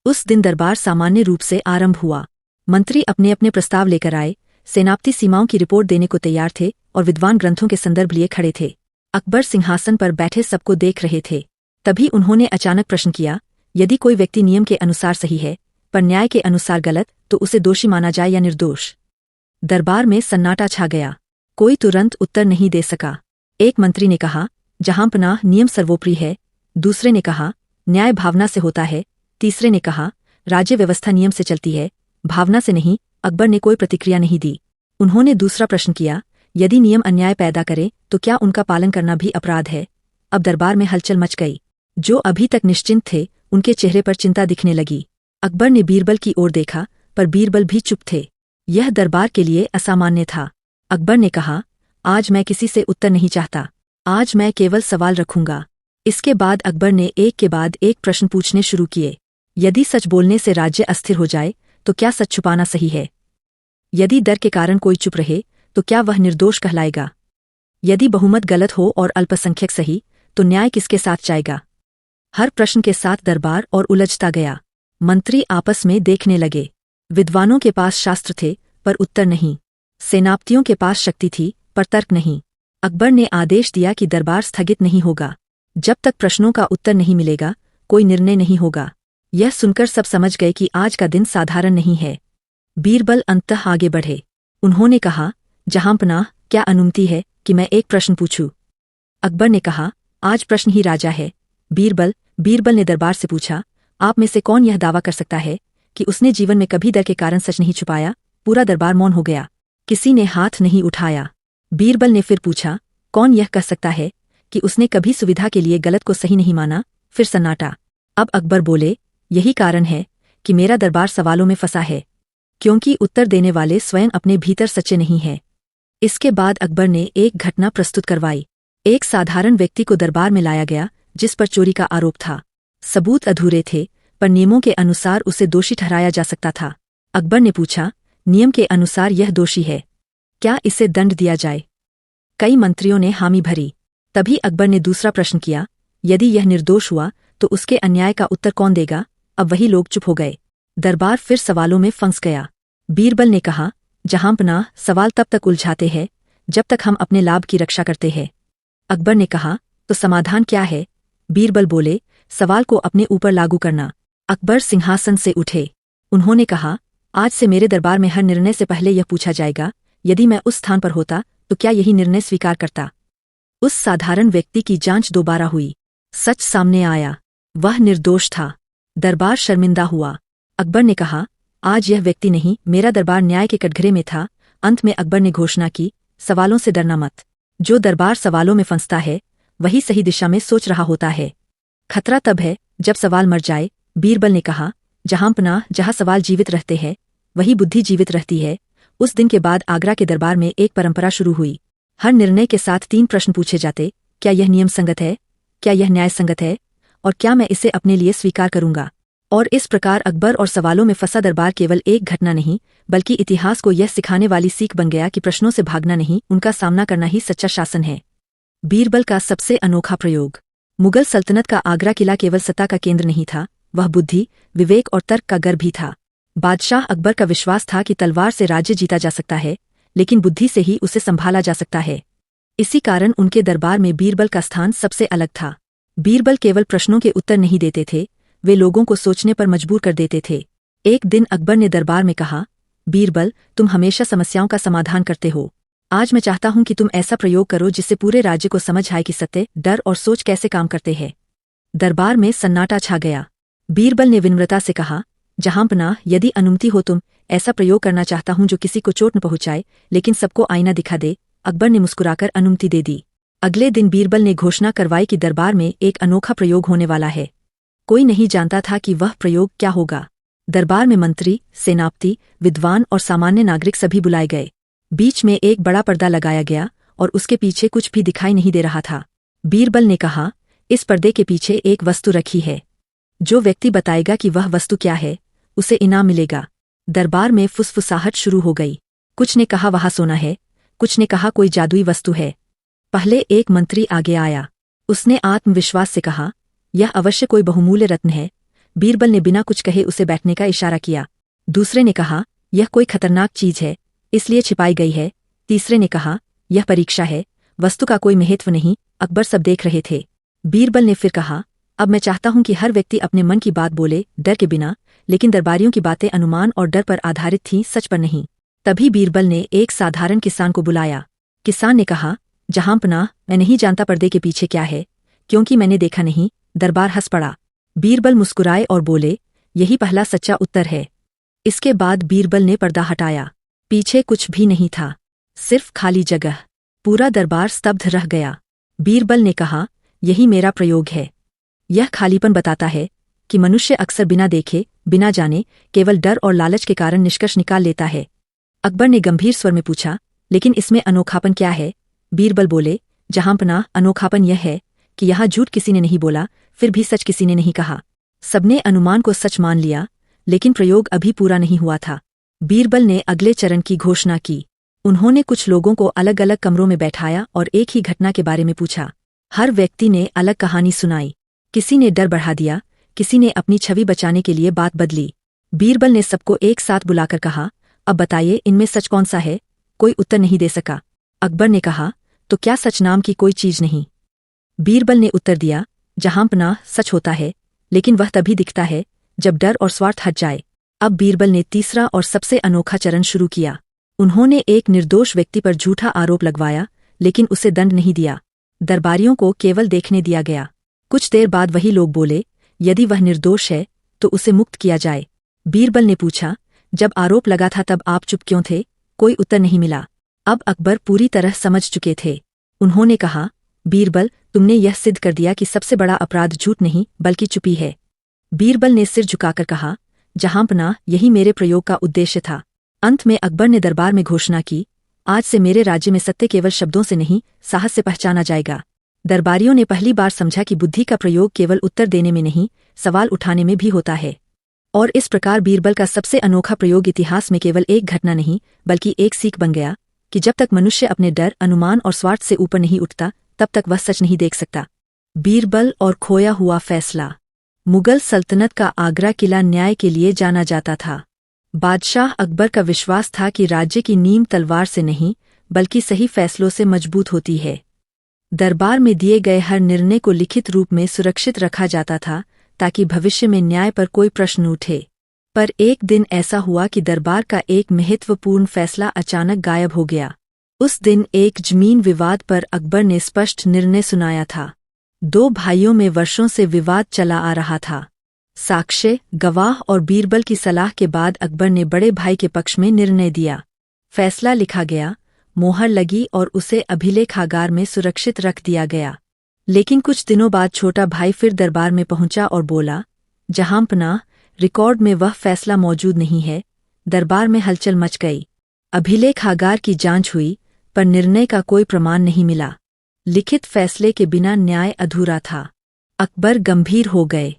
उस दिन दरबार सामान्य रूप से आरंभ हुआ। मंत्री अपने अपने प्रस्ताव लेकर आए, सेनापति सीमाओं की रिपोर्ट देने को तैयार थे और विद्वान ग्रंथों के संदर्भ लिए खड़े थे। अकबर सिंहासन पर बैठे सबको देख रहे थे। तभी उन्होंने अचानक प्रश्न किया, यदि कोई व्यक्ति नियम के अनुसार सही है पर न्याय के अनुसार गलत, तो उसे दोषी माना जाए या निर्दोष? दरबार में सन्नाटा छा गया। कोई तुरंत उत्तर नहीं दे सका। एक मंत्री ने कहा, जहांपनाह नियम सर्वोपरि है। दूसरे ने कहा, न्याय भावना से होता है। तीसरे ने कहा, राज्य व्यवस्था नियम से चलती है, भावना से नहीं। अकबर ने कोई प्रतिक्रिया नहीं दी। उन्होंने दूसरा प्रश्न किया, यदि नियम अन्याय पैदा करे तो क्या उनका पालन करना भी अपराध है? अब दरबार में हलचल मच गई। जो अभी तक निश्चिंत थे, उनके चेहरे पर चिंता दिखने लगी। अकबर ने बीरबल की ओर देखा, पर बीरबल भी चुप थे। यह दरबार के लिए असामान्य था। अकबर ने कहा, आज मैं किसी से उत्तर नहीं चाहता। आज मैं केवल सवाल रखूंगा। इसके बाद अकबर ने एक के बाद एक प्रश्न पूछने शुरू किए। यदि सच बोलने से राज्य अस्थिर हो जाए तो क्या सच छुपाना सही है? यदि डर के कारण कोई चुप रहे तो क्या वह निर्दोष कहलाएगा? यदि बहुमत गलत हो और अल्पसंख्यक सही, तो न्याय किसके साथ जाएगा? हर प्रश्न के साथ दरबार और उलझता गया। मंत्री आपस में देखने लगे। विद्वानों के पास शास्त्र थे पर उत्तर नहीं। सेनापतियों के पास शक्ति थी पर तर्क नहीं। अकबर ने आदेश दिया कि दरबार स्थगित नहीं होगा। जब तक प्रश्नों का उत्तर नहीं मिलेगा, कोई निर्णय नहीं होगा। यह सुनकर सब समझ गए कि आज का दिन साधारण नहीं है। बीरबल अंततः आगे बढ़े। उन्होंने कहा, जहांपनाह, क्या अनुमति है कि मैं एक प्रश्न पूछूं? अकबर ने कहा, आज प्रश्न ही राजा है। बीरबल ने दरबार से पूछा, आप में से कौन यह दावा कर सकता है कि उसने जीवन में कभी डर के कारण सच नहीं छुपाया? पूरा दरबार मौन हो गया। किसी ने हाथ नहीं उठाया। बीरबल ने फिर पूछा, कौन यह कह सकता है कि उसने कभी सुविधा के लिए गलत को सही नहीं माना? फिर सन्नाटा। अब अकबर बोले, यही कारण है कि मेरा दरबार सवालों में फंसा है, क्योंकि उत्तर देने वाले स्वयं अपने भीतर सच्चे नहीं हैं। इसके बाद अकबर ने एक घटना प्रस्तुत करवाई। एक साधारण व्यक्ति को दरबार में लाया गया जिस पर चोरी का आरोप था। सबूत अधूरे थे, पर नियमों के अनुसार उसे दोषी ठहराया जा सकता था। अकबर ने पूछा, नियम के अनुसार यह दोषी है, क्या इसे दंड दिया जाए? कई मंत्रियों ने हामी भरी। तभी अकबर ने दूसरा प्रश्न किया, यदि यह निर्दोष हुआ तो उसके अन्याय का उत्तर कौन देगा? अब वही लोग चुप हो गए। दरबार फिर सवालों में फंस गया। बीरबल ने कहा, जहांपनाह, सवाल तब तक उलझाते हैं जब तक हम अपने लाभ की रक्षा करते हैं। अकबर ने कहा, तो समाधान क्या है? बीरबल बोले, सवाल को अपने ऊपर लागू करना। अकबर सिंहासन से उठे। उन्होंने कहा, आज से मेरे दरबार में हर निर्णय से पहले यह पूछा जाएगा, यदि मैं उस स्थान पर होता तो क्या यही निर्णय स्वीकार करता? उस साधारण व्यक्ति की जांच दोबारा हुई। सच सामने आया, वह निर्दोष था। दरबार शर्मिंदा हुआ। अकबर ने कहा, आज यह व्यक्ति नहीं, मेरा दरबार न्याय के कटघरे में था। अंत में अकबर ने घोषणा की, सवालों से डरना मत। जो दरबार सवालों में फंसता है वही सही दिशा में सोच रहा होता है। खतरा तब है जब सवाल मर जाए। बीरबल ने कहा, जहांपनाह, जहां सवाल जीवित रहते हैं वही बुद्धि जीवित रहती है। उस दिन के बाद आगरा के दरबार में एक परंपरा शुरू हुई। हर निर्णय के साथ 3 प्रश्न पूछे जाते, क्या यह नियम संगत है, क्या यह न्याय संगत है, और क्या मैं इसे अपने लिए स्वीकार करूंगा? और इस प्रकार अकबर और सवालों में फंसा दरबार केवल एक घटना नहीं, बल्कि इतिहास को यह सिखाने वाली सीख बन गया कि प्रश्नों से भागना नहीं, उनका सामना करना ही सच्चा शासन है। बीरबल का सबसे अनोखा प्रयोग। मुगल सल्तनत का आगरा किला केवल सत्ता का केंद्र नहीं था, वह बुद्धि, विवेक और तर्क का घर भी था। बादशाह अकबर का विश्वास था कि तलवार से राज्य जीता जा सकता है, लेकिन बुद्धि से ही उसे संभाला जा सकता है। इसी कारण उनके दरबार में बीरबल का स्थान सबसे अलग था। बीरबल केवल प्रश्नों के उत्तर नहीं देते थे, वे लोगों को सोचने पर मजबूर कर देते थे। एक दिन अकबर ने दरबार में कहा, बीरबल, तुम हमेशा समस्याओं का समाधान करते हो। आज मैं चाहता हूं कि तुम ऐसा प्रयोग करो जिससे पूरे राज्य को समझ आए कि सत्य, डर और सोच कैसे काम करते हैं। दरबार में सन्नाटा छा गया। बीरबल ने विनम्रता से कहा, जहांपनाह, यदि अनुमति हो तुम ऐसा प्रयोग करना चाहता हूं जो किसी को चोट न पहुंचाए लेकिन सबको आईना दिखा दे। अकबर ने मुस्कुराकर अनुमति दे दी। अगले दिन बीरबल ने घोषणा करवाई कि दरबार में एक अनोखा प्रयोग होने वाला है। कोई नहीं जानता था कि वह प्रयोग क्या होगा। दरबार में मंत्री, सेनापति, विद्वान और सामान्य नागरिक सभी बुलाए गए। बीच में एक बड़ा पर्दा लगाया गया और उसके पीछे कुछ भी दिखाई नहीं दे रहा था। बीरबल ने कहा, इस पर्दे के पीछे एक वस्तु रखी है। जो व्यक्ति बताएगा कि वह वस्तु क्या है, उसे इनाम मिलेगा। दरबार में फुसफुसाहट शुरू हो गई। कुछ ने कहा वहाँ सोना है, कुछ ने कहा कोई जादुई वस्तु है। पहले एक मंत्री आगे आया। उसने आत्मविश्वास से कहा, यह अवश्य कोई बहुमूल्य रत्न है, बीरबल ने बिना कुछ कहे उसे बैठने का इशारा किया। दूसरे ने कहा, यह कोई खतरनाक चीज है, इसलिए छिपाई गई है। तीसरे ने कहा, यह परीक्षा है, वस्तु का कोई महत्व नहीं। अकबर सब देख रहे थे। बीरबल ने फिर कहा, अब मैं चाहता हूं कि हर व्यक्ति अपने मन की बात बोले, डर के बिना। लेकिन दरबारियों की बातें अनुमान और डर पर आधारित थीं, सच पर नहीं। तभी बीरबल ने एक साधारण किसान को बुलाया। किसान ने कहा, जहांपनाह, मैं नहीं जानता पर्दे के पीछे क्या है, क्योंकि मैंने देखा नहीं। दरबार हंस पड़ा। बीरबल मुस्कुराए और बोले, यही पहला सच्चा उत्तर है। इसके बाद बीरबल ने पर्दा हटाया। पीछे कुछ भी नहीं था, सिर्फ खाली जगह। पूरा दरबार स्तब्ध रह गया। बीरबल ने कहा, यही मेरा प्रयोग है। यह खालीपन बताता है कि मनुष्य अक्सर बिना देखे, बिना जाने, केवल डर और लालच के कारण निष्कर्ष निकाल लेता है। अकबर ने गंभीर स्वर में पूछा, लेकिन इसमें अनोखापन क्या है? बीरबल बोले, जहांपनाह, अनोखापन यह है कि यहाँ झूठ किसी ने नहीं बोला, फिर भी सच किसी ने नहीं कहा। सबने अनुमान को सच मान लिया, लेकिन प्रयोग अभी पूरा नहीं हुआ था। बीरबल ने अगले चरण की घोषणा की। उन्होंने कुछ लोगों को अलग अलग कमरों में बैठाया और एक ही घटना के बारे में पूछा। हर व्यक्ति ने अलग कहानी सुनाई। किसी ने डर बढ़ा दिया, किसी ने अपनी छवि बचाने के लिए बात बदली। बीरबल ने सबको एक साथ बुलाकर कहा, अब बताइए, इनमें सच कौन सा है? कोई उत्तर नहीं दे सका। अकबर ने कहा, तो क्या सच नाम की कोई चीज नहीं? बीरबल ने उत्तर दिया, जहांपनाह, सच होता है, लेकिन वह तभी दिखता है जब डर और स्वार्थ हट जाए। अब बीरबल ने तीसरा और सबसे अनोखा चरण शुरू किया। उन्होंने एक निर्दोष व्यक्ति पर झूठा आरोप लगवाया, लेकिन उसे दंड नहीं दिया। दरबारियों को केवल देखने दिया गया। कुछ देर बाद वही लोग बोले, यदि वह निर्दोष है तो उसे मुक्त किया जाए। बीरबल ने पूछा, जब आरोप लगा था तब आप चुप क्यों थे? कोई उत्तर नहीं मिला। अब अकबर पूरी तरह समझ चुके थे। उन्होंने कहा, बीरबल, तुमने यह सिद्ध कर दिया कि सबसे बड़ा अपराध झूठ नहीं बल्कि चुपी है। बीरबल ने सिर झुकाकर कहा, जहांपनाह, यही मेरे प्रयोग का उद्देश्य था। अंत में अकबर ने दरबार में घोषणा की, आज से मेरे राज्य में सत्य केवल शब्दों से नहीं, साहस से पहचाना जाएगा। दरबारियों ने पहली बार समझा कि बुद्धि का प्रयोग केवल उत्तर देने में नहीं, सवाल उठाने में भी होता है। और इस प्रकार बीरबल का सबसे अनोखा प्रयोग इतिहास में केवल एक घटना नहीं बल्कि एक सीख बन गया कि जब तक मनुष्य अपने डर, अनुमान और स्वार्थ से ऊपर नहीं उठता, तब तक वह सच नहीं देख सकता। बीरबल और खोया हुआ फैसला। मुगल सल्तनत का आगरा किला न्याय के लिए जाना जाता था। बादशाह अकबर का विश्वास था कि राज्य की नींव तलवार से नहीं बल्कि सही फैसलों से मजबूत होती है। दरबार में दिए गए हर निर्णय को लिखित रूप में सुरक्षित रखा जाता था ताकि भविष्य में न्याय पर कोई प्रश्न उठे। पर एक दिन ऐसा हुआ कि दरबार का एक महत्वपूर्ण फैसला अचानक गायब हो गया। उस दिन एक जमीन विवाद पर अकबर ने स्पष्ट निर्णय सुनाया था। दो भाइयों में वर्षों से विवाद चला आ रहा था। साक्ष्य, गवाह और बीरबल की सलाह के बाद अकबर ने बड़े भाई के पक्ष में निर्णय दिया। फैसला लिखा गया, मोहर लगी और उसे अभिलेखागार में सुरक्षित रख दिया गया। लेकिन कुछ दिनों बाद छोटा भाई फिर दरबार में पहुंचा और बोला, जहांपनाह, रिकॉर्ड में वह फैसला मौजूद नहीं है। दरबार में हलचल मच गई। अभिलेखागार की जांच हुई, पर निर्णय का कोई प्रमाण नहीं मिला। लिखित फैसले के बिना न्याय अधूरा था। अकबर गंभीर हो गए।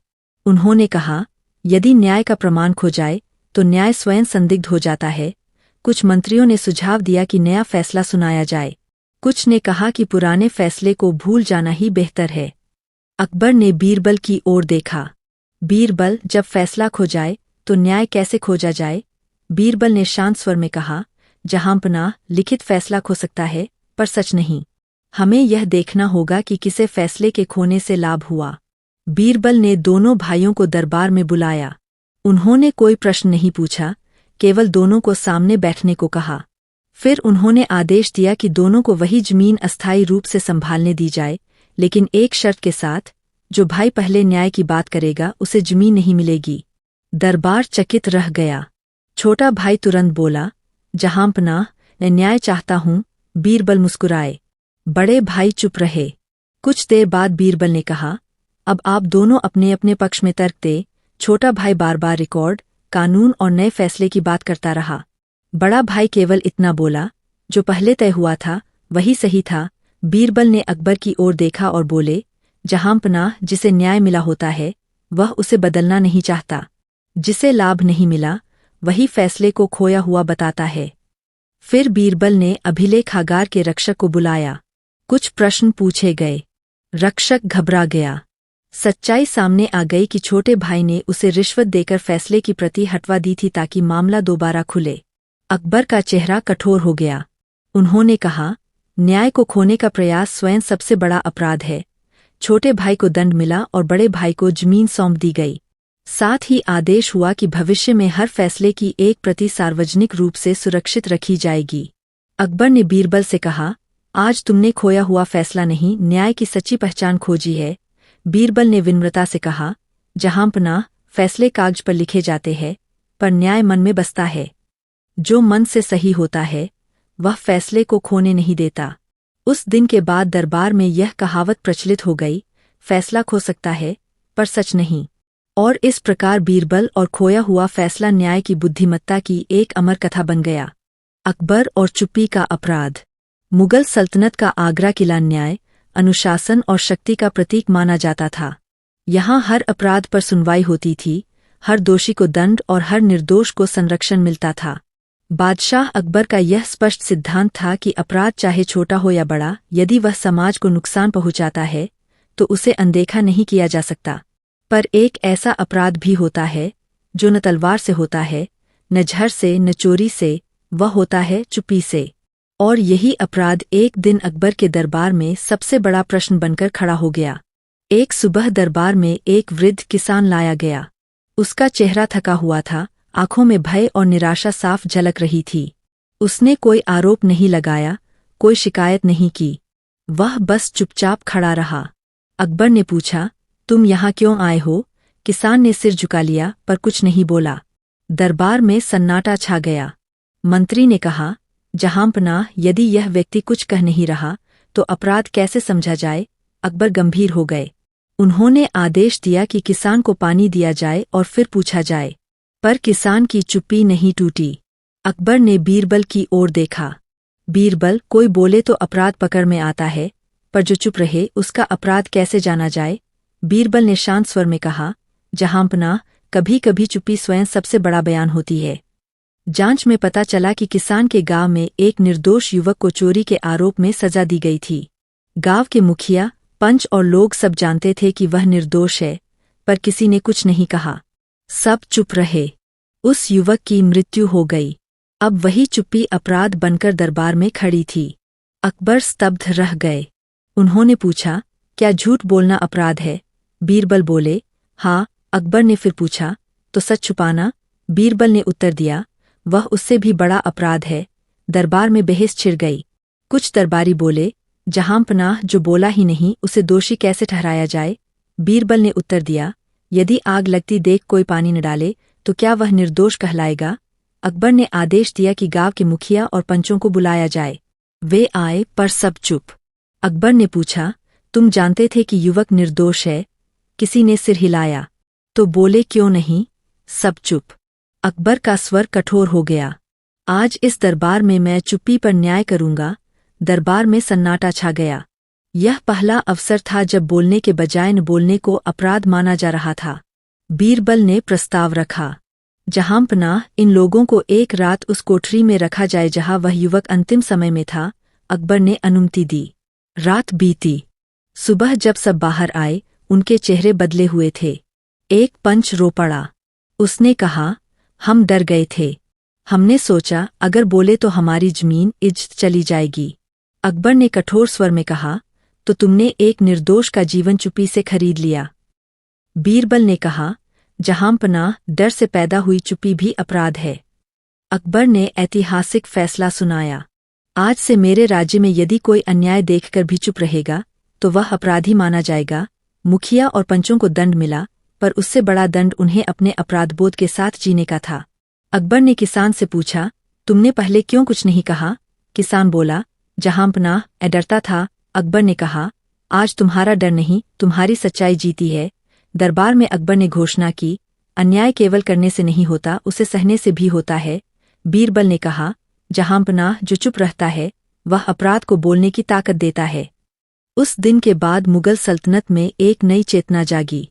उन्होंने कहा, यदि न्याय का प्रमाण खो जाए तो न्याय स्वयं संदिग्ध हो जाता है। कुछ मंत्रियों ने सुझाव दिया कि नया फैसला सुनाया जाए। कुछ ने कहा कि पुराने फैसले को भूल जाना ही बेहतर है। अकबर ने बीरबल की ओर देखा। बीरबल, जब फैसला खो जाए तो न्याय कैसे खोजा जाए? बीरबल ने शांत स्वर में कहा, जहांपनाह, लिखित फैसला खो सकता है पर सच नहीं। हमें यह देखना होगा कि किसे फैसले के खोने से लाभ हुआ। बीरबल ने दोनों भाइयों को दरबार में बुलाया। उन्होंने कोई प्रश्न नहीं पूछा, केवल दोनों को सामने बैठने को कहा। फिर उन्होंने आदेश दिया कि दोनों को वही जमीन अस्थायी रूप से संभालने दी जाए, लेकिन एक शर्त के साथ, जो भाई पहले न्याय की बात करेगा उसे जमीन नहीं मिलेगी। दरबार चकित रह गया। छोटा भाई तुरंत बोला, जहांपनाह, मैं न्याय चाहता हूँ। बीरबल मुस्कुराए। बड़े भाई चुप रहे। कुछ देर बाद बीरबल ने कहा, अब आप दोनों अपने अपने पक्ष में तर्क दे। छोटा भाई बार बार रिकॉर्ड, कानून और नए फैसले की बात करता रहा। बड़ा भाई केवल इतना बोला, जो पहले तय हुआ था वही सही था। बीरबल ने अकबर की ओर देखा और बोले, जहांपनाह, जिसे न्याय मिला होता है वह उसे बदलना नहीं चाहता। जिसे लाभ नहीं मिला वही फैसले को खोया हुआ बताता है। फिर बीरबल ने अभिलेखागार के रक्षक को बुलाया। कुछ प्रश्न पूछे गए। रक्षक घबरा गया। सच्चाई सामने आ गई कि छोटे भाई ने उसे रिश्वत देकर फैसले की प्रति हटवा दी थी ताकि मामला दोबारा खुले। अकबर का चेहरा कठोर हो गया। उन्होंने कहा, न्याय को खोने का प्रयास स्वयं सबसे बड़ा अपराध है। छोटे भाई को दंड मिला और बड़े भाई को जमीन सौंप दी गई। साथ ही आदेश हुआ कि भविष्य में हर फैसले की एक प्रति सार्वजनिक रूप से सुरक्षित रखी जाएगी। अकबर ने बीरबल से कहा, आज तुमने खोया हुआ फैसला नहीं, न्याय की सच्ची पहचान खोजी है। बीरबल ने विनम्रता से कहा, जहांपनाह, फैसले कागज पर लिखे जाते हैं, पर न्याय मन में बसता है। जो मन से सही होता है वह फैसले को खोने नहीं देता। उस दिन के बाद दरबार में यह कहावत प्रचलित हो गई, फैसला खो सकता है पर सच नहीं। और इस प्रकार बीरबल और खोया हुआ फैसला न्याय की बुद्धिमत्ता की एक अमर कथा बन गया। अकबर और चुप्पी का अपराध। मुगल सल्तनत का आगरा किला न्याय, अनुशासन और शक्ति का प्रतीक माना जाता था। यहाँ हर अपराध पर सुनवाई होती थी, हर दोषी को दंड और हर निर्दोष को संरक्षण मिलता था। बादशाह अकबर का यह स्पष्ट सिद्धांत था कि अपराध चाहे छोटा हो या बड़ा, यदि वह समाज को नुकसान पहुंचाता है तो उसे अनदेखा नहीं किया जा सकता। पर एक ऐसा अपराध भी होता है जो न तलवार से होता है, न झर से, न चोरी से, वह होता है चुप्पी से। और यही अपराध एक दिन अकबर के दरबार में सबसे बड़ा प्रश्न बनकर खड़ा हो गया। एक सुबह दरबार में एक वृद्ध किसान लाया गया। उसका चेहरा थका हुआ था, आंखों में भय और निराशा साफ झलक रही थी। उसने कोई आरोप नहीं लगाया, कोई शिकायत नहीं की, वह बस चुपचाप खड़ा रहा। अकबर ने पूछा, तुम यहाँ क्यों आए हो? किसान ने सिर झुका लिया पर कुछ नहीं बोला। दरबार में सन्नाटा छा गया। मंत्री ने कहा, जहांपनाह, यदि यह व्यक्ति कुछ कह नहीं रहा तो अपराध कैसे समझा जाए? अकबर गंभीर हो गए। उन्होंने आदेश दिया कि किसान को पानी दिया जाए और फिर पूछा जाए, पर किसान की चुप्पी नहीं टूटी। अकबर ने बीरबल की ओर देखा। बीरबल, कोई बोले तो अपराध पकड़ में आता है, पर जो चुप रहे उसका अपराध कैसे जाना जाए? बीरबल ने शांत स्वर में कहा, जहांपनाह, कभी कभी चुप्पी स्वयं सबसे बड़ा बयान होती है। जांच में पता चला कि किसान के गांव में एक निर्दोष युवक को चोरी के आरोप में सजा दी गई थी। गांव के मुखिया, पंच और लोग सब जानते थे कि वह निर्दोष है, पर किसी ने कुछ नहीं कहा। सब चुप रहे। उस युवक की मृत्यु हो गई। अब वही चुप्पी अपराध बनकर दरबार में खड़ी थी। अकबर स्तब्ध रह गए। उन्होंने पूछा, क्या झूठ बोलना अपराध है? बीरबल बोले, हाँ। अकबर ने फिर पूछा, तो सच छुपाना? बीरबल ने उत्तर दिया, वह उससे भी बड़ा अपराध है। दरबार में बहस छिड़ गई। कुछ दरबारी बोले, जहांपनाह, जो बोला ही नहीं उसे दोषी कैसे ठहराया जाए? बीरबल ने उत्तर दिया, यदि आग लगती देख कोई पानी न डाले तो क्या वह निर्दोष कहलाएगा? अकबर ने आदेश दिया कि गांव के मुखिया और पंचों को बुलाया जाए। वे आए पर सब चुप। अकबर ने पूछा, तुम जानते थे कि युवक निर्दोष है? किसी ने सिर हिलाया। तो बोले क्यों नहीं? सब चुप। अकबर का स्वर कठोर हो गया। आज इस दरबार में मैं चुप्पी पर न्याय करूंगा। दरबार में सन्नाटा छा गया। यह पहला अवसर था जब बोलने के बजाय न बोलने को अपराध माना जा रहा था। बीरबल ने प्रस्ताव रखा, जहांपनाह, इन लोगों को एक रात उस कोठरी में रखा जाए जहां वह युवक अंतिम समय में था। अकबर ने अनुमति दी। रात बीती। सुबह जब सब बाहर आए, उनके चेहरे बदले हुए थे। एक पंच रो पड़ा। उसने कहा, हम डर गए थे। हमने सोचा अगर बोले तो हमारी जमीन इज्जत चली जाएगी। अकबर ने कठोर स्वर में कहा, तो तुमने एक निर्दोष का जीवन चुप्पी से खरीद लिया। बीरबल ने कहा, जहांपनाह, डर से पैदा हुई चुप्पी भी अपराध है। अकबर ने ऐतिहासिक फैसला सुनाया, आज से मेरे राज्य में यदि कोई अन्याय देखकर भी चुप रहेगा तो वह अपराधी माना जाएगा। मुखिया और पंचों को दंड मिला, पर उससे बड़ा दंड उन्हें अपने अपराधबोध के साथ जीने का था। अकबर ने किसान से पूछा, तुमने पहले क्यों कुछ नहीं कहा? किसान बोला, जहांपनाह, मैं डरता था। अकबर ने कहा, आज तुम्हारा डर नहीं, तुम्हारी सच्चाई जीती है। दरबार में अकबर ने घोषणा की, अन्याय केवल करने से नहीं होता, उसे सहने से भी होता है। बीरबल ने कहा, जहांपनाह, जो चुप रहता है वह अपराध को बोलने की ताकत देता है। उस दिन के बाद मुगल सल्तनत में एक नई चेतना जागी।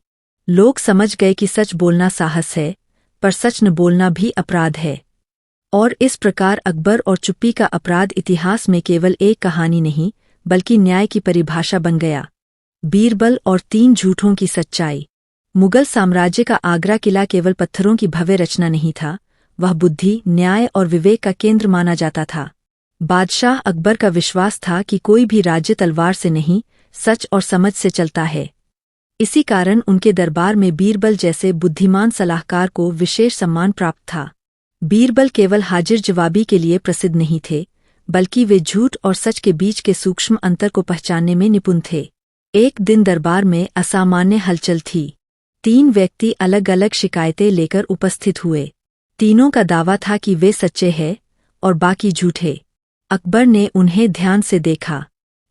लोग समझ गए कि सच बोलना साहस है, पर सच न बोलना भी अपराध है। और इस प्रकार अकबर और चुप्पी का अपराध इतिहास में केवल एक कहानी नहीं, बल्कि न्याय की परिभाषा बन गया। बीरबल और 3 झूठों की सच्चाई। मुगल साम्राज्य का आगरा किला केवल पत्थरों की भव्य रचना नहीं था, वह बुद्धि, न्याय और विवेक का केंद्र माना जाता था। बादशाह अकबर का विश्वास था कि कोई भी राज्य तलवार से नहीं, सच और समझ से चलता है। इसी कारण उनके दरबार में बीरबल जैसे बुद्धिमान सलाहकार को विशेष सम्मान प्राप्त था। बीरबल केवल हाजिर जवाबी के लिए प्रसिद्ध नहीं थे, बल्कि वे झूठ और सच के बीच के सूक्ष्म अंतर को पहचानने में निपुण थे। एक दिन दरबार में असामान्य हलचल थी। 3 व्यक्ति अलग अलग शिकायतें लेकर उपस्थित हुए। तीनों का दावा था कि वे सच्चे हैं और बाकी झूठे। अकबर ने उन्हें ध्यान से देखा।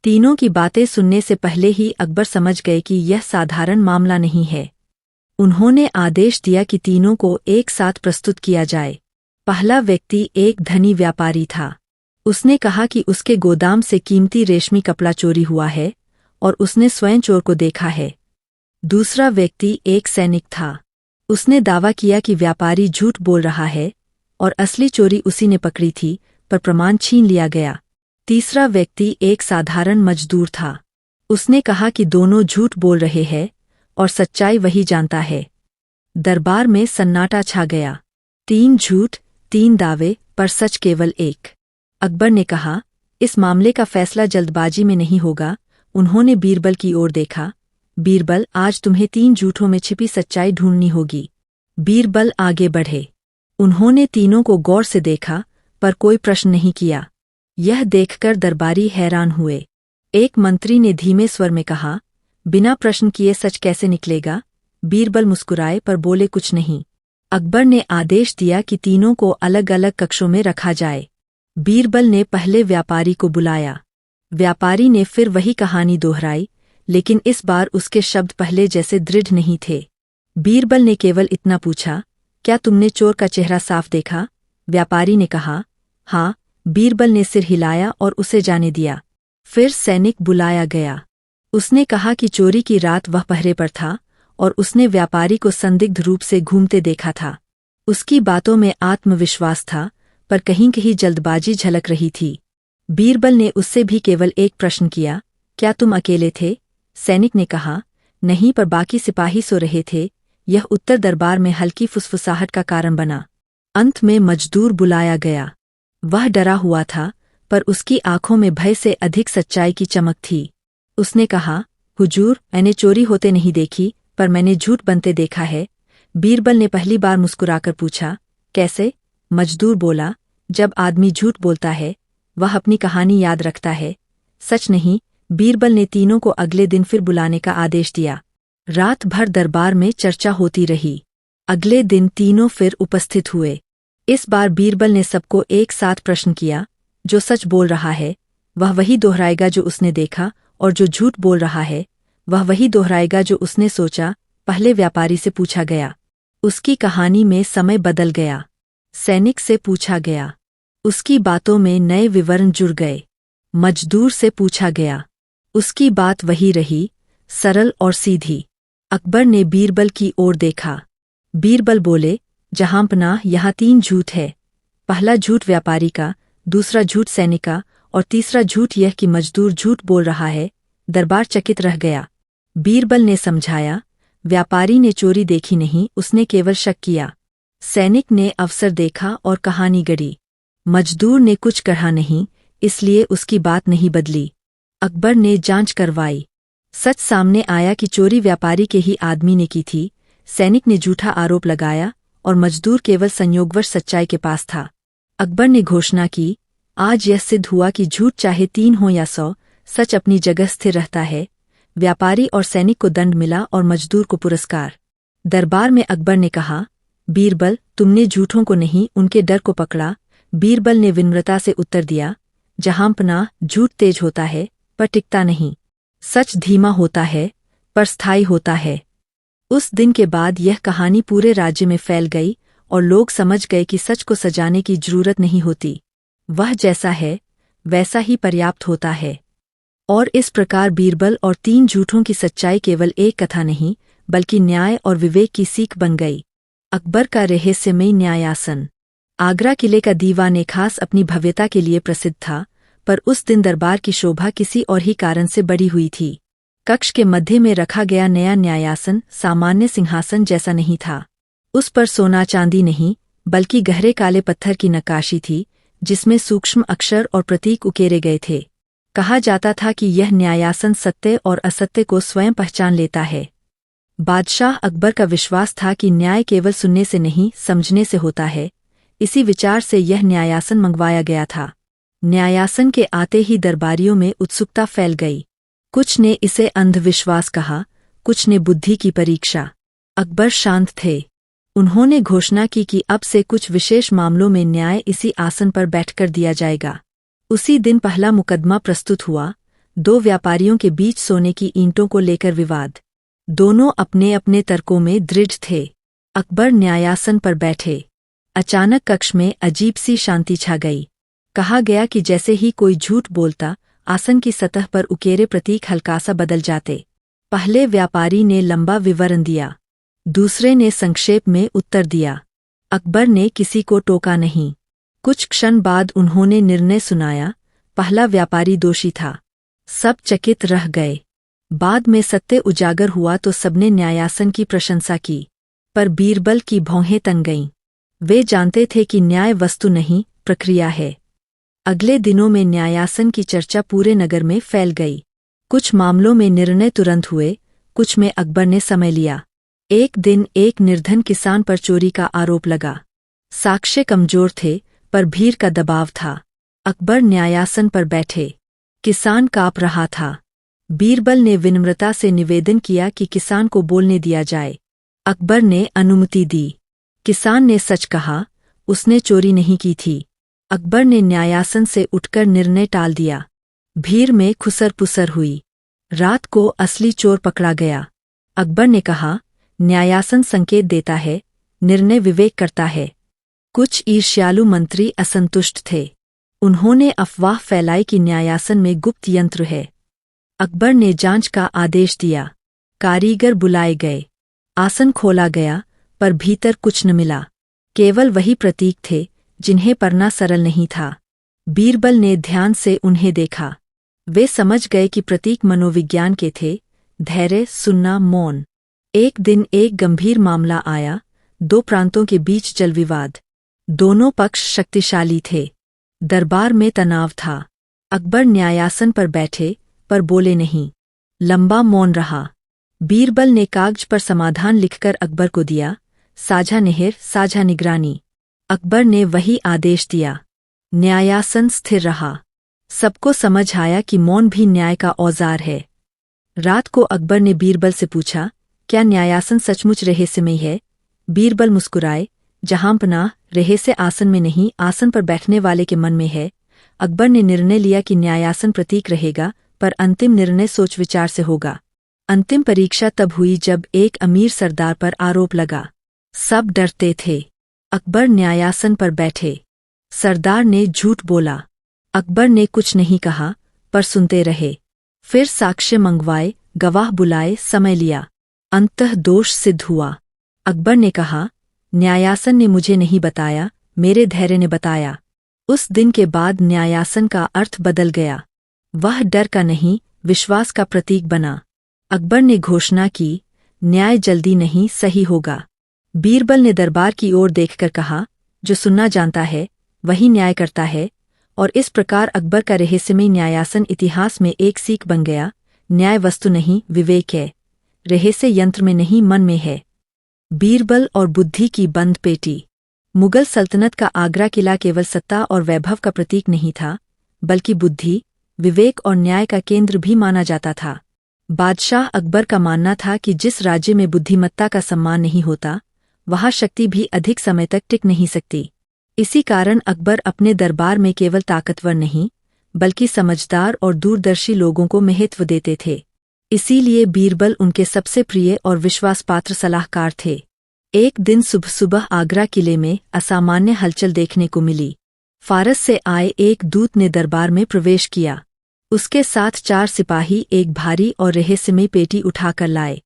तीनों की बातें सुनने से पहले ही अकबर समझ गए कि यह साधारण मामला नहीं है। उन्होंने आदेश दिया कि तीनों को एक साथ प्रस्तुत किया जाए। पहला व्यक्ति एक धनी व्यापारी था। उसने कहा कि उसके गोदाम से कीमती रेशमी कपड़ा चोरी हुआ है और उसने स्वयं चोर को देखा है। दूसरा व्यक्ति एक सैनिक था। उसने दावा किया कि व्यापारी झूठ बोल रहा है और असली चोरी उसी ने पकड़ी थी, पर प्रमाण छीन लिया गया। तीसरा व्यक्ति एक साधारण मजदूर था। उसने कहा कि दोनों झूठ बोल रहे हैं और सच्चाई वही जानता है। दरबार में सन्नाटा छा गया। 3 झूठ, 3 दावे, पर सच केवल एक। अकबर ने कहा, इस मामले का फैसला जल्दबाजी में नहीं होगा। उन्होंने बीरबल की ओर देखा। बीरबल, आज तुम्हें 3 झूठों में छिपी सच्चाई ढूंढनी होगी। बीरबल आगे बढ़े। उन्होंने तीनों को गौर से देखा, पर कोई प्रश्न नहीं किया। यह देखकर दरबारी हैरान हुए। एक मंत्री ने धीमे स्वर में कहा, बिना प्रश्न किए सच कैसे निकलेगा? बीरबल मुस्कुराए पर बोले कुछ नहीं। अकबर ने आदेश दिया कि तीनों को अलग अलग कक्षों में रखा जाए। बीरबल ने पहले व्यापारी को बुलाया। व्यापारी ने फिर वही कहानी दोहराई, लेकिन इस बार उसके शब्द पहले जैसे दृढ़ नहीं थे। बीरबल ने केवल इतना पूछा, क्या तुमने चोर का चेहरा साफ देखा? व्यापारी ने कहा, हाँ। बीरबल ने सिर हिलाया और उसे जाने दिया। फिर सैनिक बुलाया गया। उसने कहा कि चोरी की रात वह पहरे पर था और उसने व्यापारी को संदिग्ध रूप से घूमते देखा था। उसकी बातों में आत्मविश्वास था, पर कहीं कहीं जल्दबाजी झलक रही थी। बीरबल ने उससे भी केवल एक प्रश्न किया, क्या तुम अकेले थे? सैनिक ने कहा, नहीं, पर बाकी सिपाही सो रहे थे। यह उत्तर दरबार में हल्की फुसफुसाहट का कारण बना। अंत में मजदूर बुलाया गया। वह डरा हुआ था, पर उसकी आंखों में भय से अधिक सच्चाई की चमक थी। उसने कहा, हुजूर, मैंने चोरी होते नहीं देखी, पर मैंने झूठ बनते देखा है। बीरबल ने पहली बार मुस्कुराकर पूछा, कैसे? मजदूर बोला, जब आदमी झूठ बोलता है, वह अपनी कहानी याद रखता है, सच नहीं। बीरबल ने तीनों को अगले दिन फिर बुलाने का आदेश दिया। रात भर दरबार में चर्चा होती रही। अगले दिन तीनों फिर उपस्थित हुए। इस बार बीरबल ने सबको एक साथ प्रश्न किया, जो सच बोल रहा है वह वही दोहराएगा जो उसने देखा, और जो झूठ बोल रहा है वह वही दोहराएगा जो उसने सोचा। पहले व्यापारी से पूछा गया। उसकी कहानी में समय बदल गया। सैनिक से पूछा गया। उसकी बातों में नए विवरण जुड़ गए। मजदूर से पूछा गया। उसकी बात वही रही, सरल और सीधी। अकबर ने बीरबल की ओर देखा। बीरबल बोले, जहांपनाह, यहाँ 3 झूठ है। पहला झूठ व्यापारी का, दूसरा झूठ सैनिक का और तीसरा झूठ यह कि मजदूर झूठ बोल रहा है। दरबार चकित रह गया। बीरबल ने समझाया, व्यापारी ने चोरी देखी नहीं, उसने केवल शक किया। सैनिक ने अवसर देखा और कहानी गढ़ी। मजदूर ने कुछ कहा नहीं, इसलिए उसकी बात नहीं बदली। अकबर ने जांच करवाई। सच सामने आया कि चोरी व्यापारी के ही आदमी ने की थी। सैनिक ने झूठा आरोप लगाया और मजदूर केवल संयोगवश सच्चाई के पास था। अकबर ने घोषणा की, आज यह सिद्ध हुआ कि झूठ चाहे 3 हो या 100, सच अपनी जगह स्थिर रहता है। व्यापारी और सैनिक को दंड मिला और मजदूर को पुरस्कार। दरबार में अकबर ने कहा, बीरबल, तुमने झूठों को नहीं, उनके डर को पकड़ा। बीरबल ने विनम्रता से उत्तर दिया, जहांपनाह, झूठ तेज होता है पर टिकता नहीं। सच धीमा होता है पर स्थायी होता है। उस दिन के बाद यह कहानी पूरे राज्य में फैल गई और लोग समझ गए कि सच को सजाने की जरूरत नहीं होती। वह जैसा है वैसा ही पर्याप्त होता है। और इस प्रकार बीरबल और 3 झूठों की सच्चाई केवल एक कथा नहीं, बल्कि न्याय और विवेक की सीख बन गई। अकबर का रहस्यमयी न्यायासन। आगरा किले का दीवान खास अपनी भव्यता के लिए प्रसिद्ध था, पर उस दिन दरबार की शोभा किसी और ही कारण से बढ़ी हुई थी। कक्ष के मध्य में रखा गया नया न्यायासन सामान्य सिंहासन जैसा नहीं था। उस पर सोना चांदी नहीं, बल्कि गहरे काले पत्थर की नक्काशी थी, जिसमें सूक्ष्म अक्षर और प्रतीक उकेरे गए थे। कहा जाता था कि यह न्यायासन सत्य और असत्य को स्वयं पहचान लेता है। बादशाह अकबर का विश्वास था कि न्याय केवल सुनने से नहीं, समझने से होता है। इसी विचार से यह न्यायासन मंगवाया गया था। न्यायासन के आते ही दरबारियों में उत्सुकता फैल गई। कुछ ने इसे अंधविश्वास कहा, कुछ ने बुद्धि की परीक्षा। अकबर शांत थे। उन्होंने घोषणा की कि अब से कुछ विशेष मामलों में न्याय इसी आसन पर बैठकर दिया जाएगा। उसी दिन पहला मुकदमा प्रस्तुत हुआ। दो व्यापारियों के बीच सोने की ईंटों को लेकर विवाद। दोनों अपने अपने तर्कों में दृढ़ थे। अकबर न्यायासन पर बैठे। अचानक कक्ष में अजीब सी शांति छा गई। कहा गया कि जैसे ही कोई झूठ बोलता, आसन की सतह पर उकेरे प्रतीक हल्का सा बदल जाते। पहले व्यापारी ने लंबा विवरण दिया, दूसरे ने संक्षेप में उत्तर दिया। अकबर ने किसी को टोका नहीं। कुछ क्षण बाद उन्होंने निर्णय सुनाया। पहला व्यापारी दोषी था। सब चकित रह गए। बाद में सत्य उजागर हुआ तो सबने न्यायासन की प्रशंसा की, पर बीरबल की भौहें तन गईं। वे जानते थे कि न्याय वस्तु नहीं, प्रक्रिया है। अगले दिनों में न्यायासन की चर्चा पूरे नगर में फैल गई। कुछ मामलों में निर्णय तुरंत हुए, कुछ में अकबर ने समय लिया। एक दिन एक निर्धन किसान पर चोरी का आरोप लगा। साक्ष्य कमजोर थे, पर भीड़ का दबाव था। अकबर न्यायासन पर बैठे। किसान काँप रहा था। बीरबल ने विनम्रता से निवेदन किया कि किसान को बोलने दिया जाए। अकबर ने अनुमति दी। किसान ने सच कहा, उसने चोरी नहीं की थी। अकबर ने न्यायासन से उठकर निर्णय टाल दिया। भीड़ में खुसर पुसर हुई। रात को असली चोर पकड़ा गया। अकबर ने कहा, न्यायासन संकेत देता है, निर्णय विवेक करता है। कुछ ईर्ष्यालु मंत्री असंतुष्ट थे। उन्होंने अफवाह फैलाई कि न्यायासन में गुप्त यंत्र है। अकबर ने जांच का आदेश दिया। कारीगर बुलाए गए। आसन खोला गया, पर भीतर कुछ न मिला। केवल वही प्रतीक थे, जिन्हें पढ़ना सरल नहीं था। बीरबल ने ध्यान से उन्हें देखा। वे समझ गए कि प्रतीक मनोविज्ञान के थे, धैर्य, सुनना, मौन। एक दिन एक गंभीर मामला आया। दो प्रांतों के बीच जल विवाद। दोनों पक्ष शक्तिशाली थे। दरबार में तनाव था। अकबर न्यायासन पर बैठे, पर बोले नहीं। लंबा मौन रहा। बीरबल ने कागज पर समाधान लिखकर अकबर को दिया, साझा नहर, साझा निगरानी। अकबर ने वही आदेश दिया। न्यायासन स्थिर रहा। सबको समझ आया कि मौन भी न्याय का औजार है। रात को अकबर ने बीरबल से पूछा, क्या न्यायासन सचमुच रहस्यमय है? बीरबल मुस्कुराए, जहांपनाह, रहस्य आसन में नहीं, आसन पर बैठने वाले के मन में है। अकबर ने निर्णय लिया कि न्यायासन प्रतीक रहेगा, पर अंतिम निर्णय सोच विचार से होगा। अंतिम परीक्षा तब हुई जब एक अमीर सरदार पर आरोप लगा। सब डरते थे। अकबर न्यायासन पर बैठे। सरदार ने झूठ बोला। अकबर ने कुछ नहीं कहा, पर सुनते रहे। फिर साक्ष्य मंगवाए, गवाह बुलाए, समय लिया। अंततः दोष सिद्ध हुआ। अकबर ने कहा, न्यायासन ने मुझे नहीं बताया, मेरे धैर्य ने बताया। उस दिन के बाद न्यायासन का अर्थ बदल गया। वह डर का नहीं, विश्वास का प्रतीक बना। अकबर ने घोषणा की, न्याय जल्दी नहीं, सही होगा। बीरबल ने दरबार की ओर देखकर कहा, जो सुनना जानता है, वही न्याय करता है। और इस प्रकार अकबर का रहस्यमय न्यायासन इतिहास में एक सीख बन गया। न्याय वस्तु नहीं, विवेक है। रहस्य यंत्र में नहीं, मन में है। बीरबल और बुद्धि की बंद पेटी। मुगल सल्तनत का आगरा किला केवल सत्ता और वैभव का प्रतीक नहीं था, बल्कि बुद्धि, विवेक और न्याय का केंद्र भी माना जाता था। बादशाह अकबर का मानना था कि जिस राज्य में बुद्धिमत्ता का सम्मान नहीं होता, वहाँ शक्ति भी अधिक समय तक टिक नहीं सकती। इसी कारण अकबर अपने दरबार में केवल ताकतवर नहीं, बल्कि समझदार और दूरदर्शी लोगों को महत्व देते थे। इसीलिए बीरबल उनके सबसे प्रिय और विश्वासपात्र सलाहकार थे। एक दिन सुबह सुबह आगरा किले में असामान्य हलचल देखने को मिली। फारस से आए एक दूत ने दरबार में प्रवेश किया। उसके साथ 4 सिपाही एक भारी और रहस्यमय पेटी उठाकर लाए।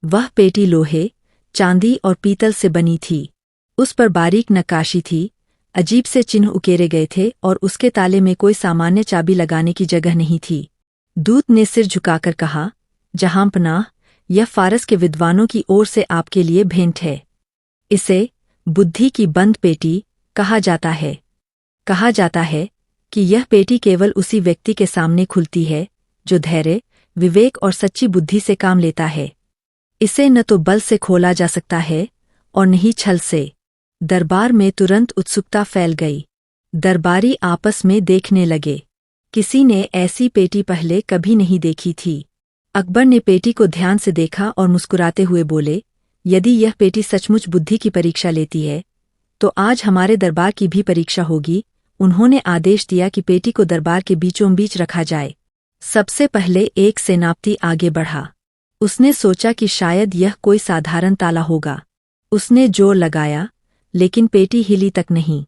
वह पेटी लोहे, चांदी और पीतल से बनी थी। उस पर बारीक नक्काशी थी, अजीब से चिन्ह उकेरे गए थे और उसके ताले में कोई सामान्य चाबी लगाने की जगह नहीं थी। दूत ने सिर झुकाकर कहा, जहांपनाह, यह फारस के विद्वानों की ओर से आपके लिए भेंट है। इसे बुद्धि की बंद पेटी कहा जाता है। कहा जाता है कि यह पेटी केवल उसी व्यक्ति के सामने खुलती है जो धैर्य, विवेक और सच्ची बुद्धि से काम लेता है। इसे न तो बल से खोला जा सकता है और न ही छल से। दरबार में तुरंत उत्सुकता फैल गई। दरबारी आपस में देखने लगे। किसी ने ऐसी पेटी पहले कभी नहीं देखी थी। अकबर ने पेटी को ध्यान से देखा और मुस्कुराते हुए बोले, यदि यह पेटी सचमुच बुद्धि की परीक्षा लेती है तो आज हमारे दरबार की भी परीक्षा होगी। उन्होंने आदेश दिया कि पेटी को दरबार के बीचों बीच रखा जाए। सबसे पहले एक सेनापति आगे बढ़ा। उसने सोचा कि शायद यह कोई साधारण ताला होगा। उसने जोर लगाया, लेकिन पेटी हिली तक नहीं।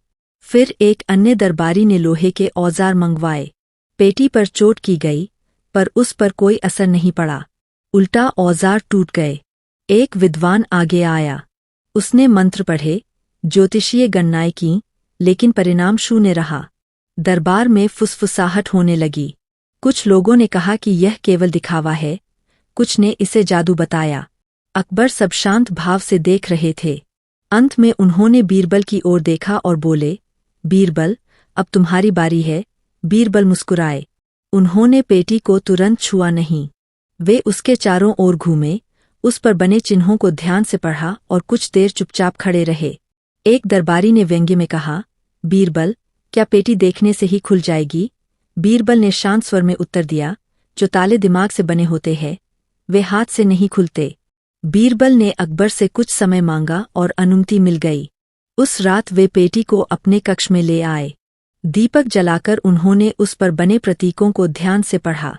फिर एक अन्य दरबारी ने लोहे के औजार मंगवाए। पेटी पर चोट की गई, पर उस पर कोई असर नहीं पड़ा। उल्टा औजार टूट गए। एक विद्वान आगे आया। उसने मंत्र पढ़े, ज्योतिषीय गणनाएं की, लेकिन परिणाम शून्य रहा। दरबार में फुसफुसाहट होने लगी। कुछ लोगों ने कहा कि यह केवल दिखावा है, कुछ ने इसे जादू बताया। अकबर सब शांत भाव से देख रहे थे। अंत में उन्होंने बीरबल की ओर देखा और बोले, बीरबल, अब तुम्हारी बारी है। बीरबल मुस्कुराए। उन्होंने पेटी को तुरंत छुआ नहीं। वे उसके चारों ओर घूमे, उस पर बने चिन्हों को ध्यान से पढ़ा और कुछ देर चुपचाप खड़े रहे। एक दरबारी ने व्यंग्य में कहा, बीरबल, क्या पेटी देखने से ही खुल जाएगी? बीरबल ने शांत स्वर में उत्तर दिया, जो ताले दिमाग से बने होते हैं वे हाथ से नहीं खुलते। बीरबल ने अकबर से कुछ समय मांगा और अनुमति मिल गई। उस रात वे पेटी को अपने कक्ष में ले आए। दीपक जलाकर उन्होंने उस पर बने प्रतीकों को ध्यान से पढ़ा।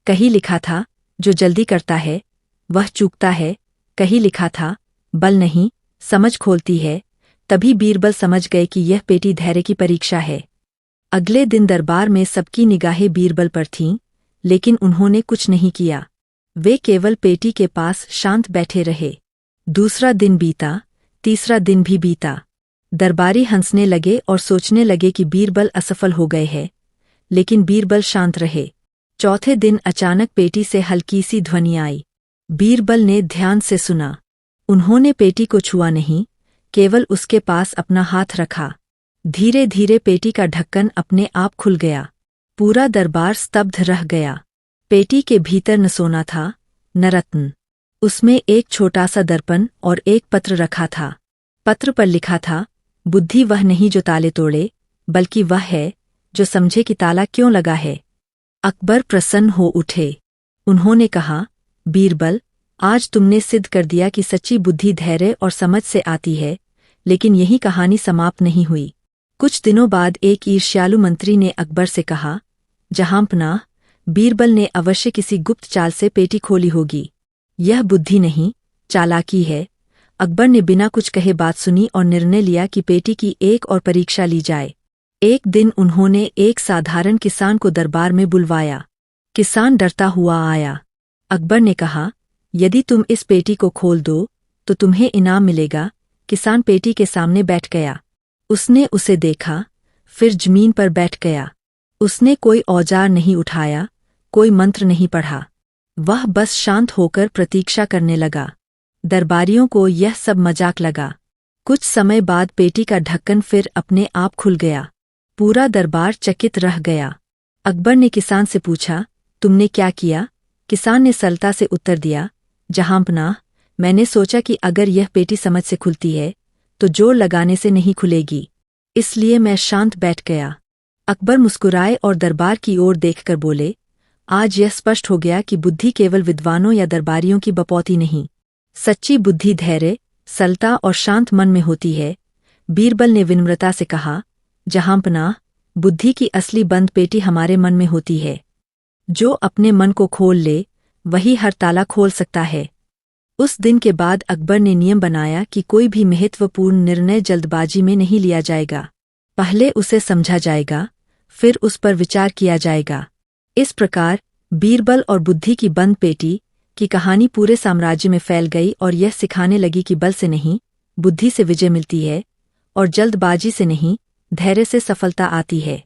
कहीं लिखा था, जो जल्दी करता है वह चूकता है। कहीं लिखा था, बल नहीं, समझ खोलती है। तभी बीरबल समझ गए कि यह पेटी धैर्य की परीक्षा है। अगले दिन दरबार में सबकी निगाहें बीरबल पर थीं, लेकिन उन्होंने कुछ नहीं किया। वे केवल पेटी के पास शांत बैठे रहे। दूसरा दिन बीता, तीसरा दिन भी बीता। दरबारी हंसने लगे और सोचने लगे कि बीरबल असफल हो गए हैं, लेकिन बीरबल शांत रहे। चौथे दिन अचानक पेटी से हल्की सी ध्वनि आई। बीरबल ने ध्यान से सुना। उन्होंने पेटी को छुआ नहीं, केवल उसके पास अपना हाथ रखा। धीरे धीरे पेटी का ढक्कन अपने आप खुल गया। पूरा दरबार स्तब्ध रह गया। पेटी के भीतर न सोना था, न रत्न। उसमें एक छोटा सा दर्पण और एक पत्र रखा था। पत्र पर लिखा था, बुद्धि वह नहीं जो ताले तोड़े, बल्कि वह है जो समझे कि ताला क्यों लगा है। अकबर प्रसन्न हो उठे। उन्होंने कहा, बीरबल, आज तुमने सिद्ध कर दिया कि सच्ची बुद्धि धैर्य और समझ से आती है, लेकिन यही कहानी समाप्त नहीं हुई। कुछ दिनों बाद एक ईर्ष्यालु मंत्री ने अकबर से कहा, जहांपनाह, बीरबल ने अवश्य किसी गुप्त चाल से पेटी खोली होगी। यह बुद्धि नहीं, चालाकी है। अकबर ने बिना कुछ कहे बात सुनी और निर्णय लिया कि पेटी की एक और परीक्षा ली जाए। एक दिन उन्होंने एक साधारण किसान को दरबार में बुलवाया। किसान डरता हुआ आया। अकबर ने कहा, यदि तुम इस पेटी को खोल दो तो तुम्हें इनाम मिलेगा। किसान पेटी के सामने बैठ गया। उसने उसे देखा, फिर जमीन पर बैठ गया। उसने कोई औजार नहीं उठाया, कोई मंत्र नहीं पढ़ा। वह बस शांत होकर प्रतीक्षा करने लगा। दरबारियों को यह सब मजाक लगा। कुछ समय बाद पेटी का ढक्कन फिर अपने आप खुल गया। पूरा दरबार चकित रह गया। अकबर ने किसान से पूछा, तुमने क्या किया? किसान ने सरलता से उत्तर दिया, जहांपनाह, मैंने सोचा कि अगर यह पेटी समझ से खुलती है तो जोर लगाने से नहीं खुलेगी, इसलिए मैं शांत बैठ गया। अकबर मुस्कुराए और दरबार की ओर देखकर बोले, आज यह स्पष्ट हो गया कि बुद्धि केवल विद्वानों या दरबारियों की बपौती नहीं, सच्ची बुद्धि धैर्य, सरलता और शांत मन में होती है। बीरबल ने विनम्रता से कहा, जहांपनाह, बुद्धि की असली बंद पेटी हमारे मन में होती है। जो अपने मन को खोल ले वही हर ताला खोल सकता है। उस दिन के बाद अकबर ने नियम बनाया कि कोई भी महत्वपूर्ण निर्णय जल्दबाजी में नहीं लिया जाएगा। पहले उसे समझा जाएगा, फिर उस पर विचार किया जाएगा। इस प्रकार बीरबल और बुद्धि की बंद पेटी की कहानी पूरे साम्राज्य में फैल गई और यह सिखाने लगी कि बल से नहीं, बुद्धि से विजय मिलती है और जल्दबाजी से नहीं, धैर्य से सफलता आती है।